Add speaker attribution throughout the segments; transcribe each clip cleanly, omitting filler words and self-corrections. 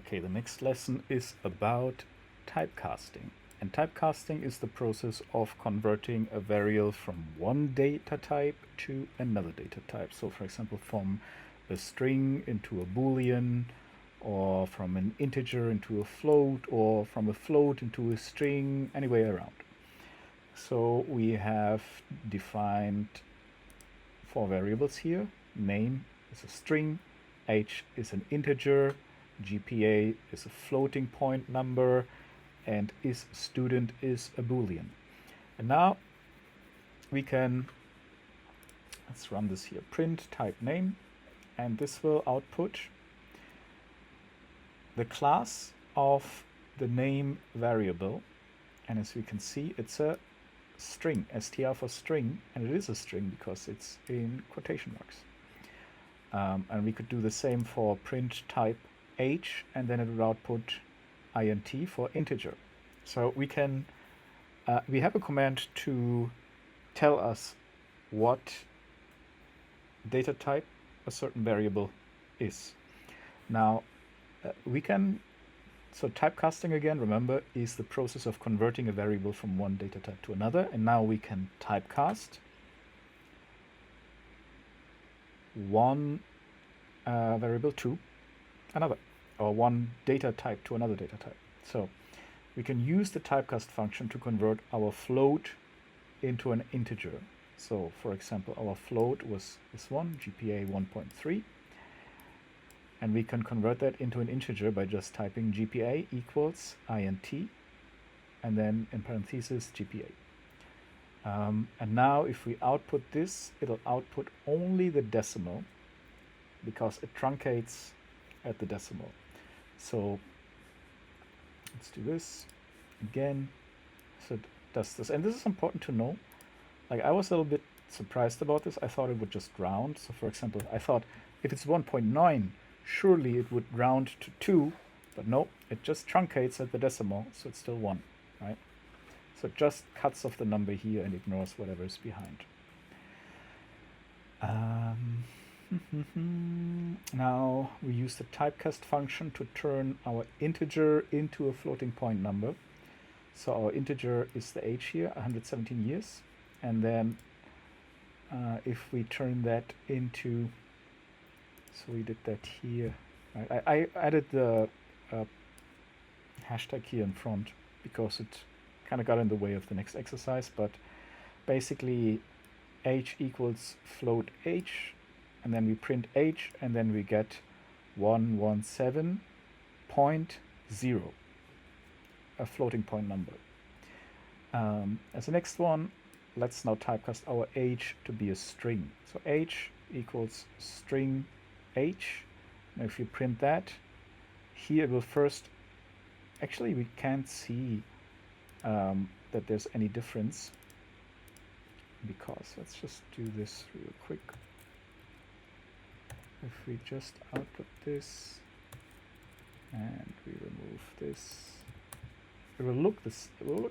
Speaker 1: Okay, the next lesson is about typecasting. And typecasting is the process of converting a variable from one data type to another data type. So, for example, from a string into a Boolean, or from an integer into a float, or from a float into a string, any way around. So we have defined four variables here. Name is a string, age is an integer, GPA is a floating point number, and is student is a Boolean. And now we can, let's run this here, print type name, and this will output the class of the name variable. And as we can see, it's a string, str for string, and it is a string because it's in quotation marks. And we could do the same for print type age, and then it would output int for integer. So we can we have a command to tell us what data type a certain variable is. Now we can, so typecasting again, remember, is the process of converting a variable from one data type to another, and now we can typecast one variable to another, or one data type to another data type. So we can use the typecast function to convert our float into an integer. So for example, our float was this one, GPA 1.3, and we can convert that into an integer by just typing GPA equals int, and then in parentheses GPA. And now if we output this, it'll output only the decimal, because it truncates at the decimal. So let's do this again. So it does this, and this is important to know. Like, I was a little bit surprised about this. I thought it would just round. So for example, I thought if it's 1.9, surely it would round to 2, but no, it just truncates at the decimal, so it's still 1, right? So it just cuts off the number here and ignores whatever is behind. Now we use the typecast function to turn our integer into a floating point number. So our integer is the age here, 117 years. And then if we turn that into, so we did that here. I added the hashtag here in front because it kind of got in the way of the next exercise, but basically age equals float age, and then we print age, and then we get 117.0, a floating point number. As the next one, let's now typecast our age to be a string. So age equals string age. Now if you print that, here it will first, actually we can't see that there's any difference, because let's just do this real quick. If we just output this and we remove this, it will look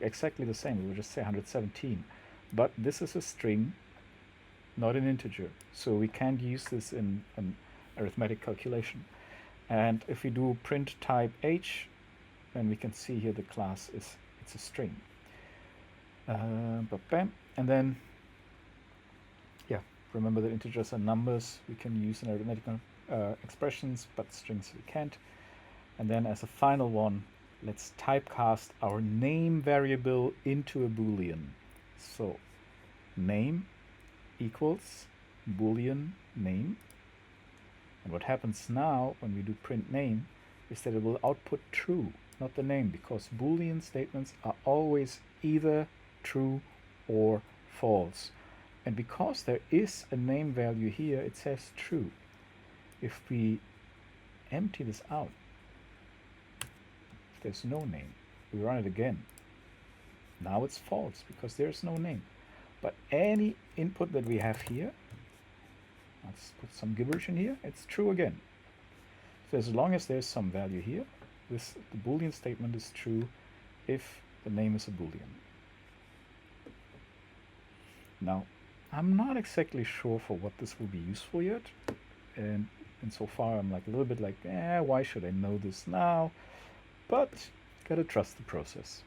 Speaker 1: exactly the same. We will just say 117, but this is a string, not an integer, so we can't use this in an arithmetic calculation. And if we do print type age, then we can see here the class is, it's a string. And then, yeah, remember that integers are numbers we can use in arithmetical expressions, but strings we can't. And then as a final one, let's typecast our name variable into a Boolean. So name equals Boolean name. And what happens now when we do print name is that it will output true, not the name, because Boolean statements are always either true or false. And because there is a name value here, it says true. If we empty this out, if there's no name, we run it again. Now it's false because there's no name. But any input that we have here, let's put some gibberish in here, it's true again. So as long as there's some value here, the Boolean statement is true if the name is a Boolean. Now, I'm not exactly sure for what this will be useful yet, and And so far, I'm like a little bit like, why should I know this now? But gotta trust the process.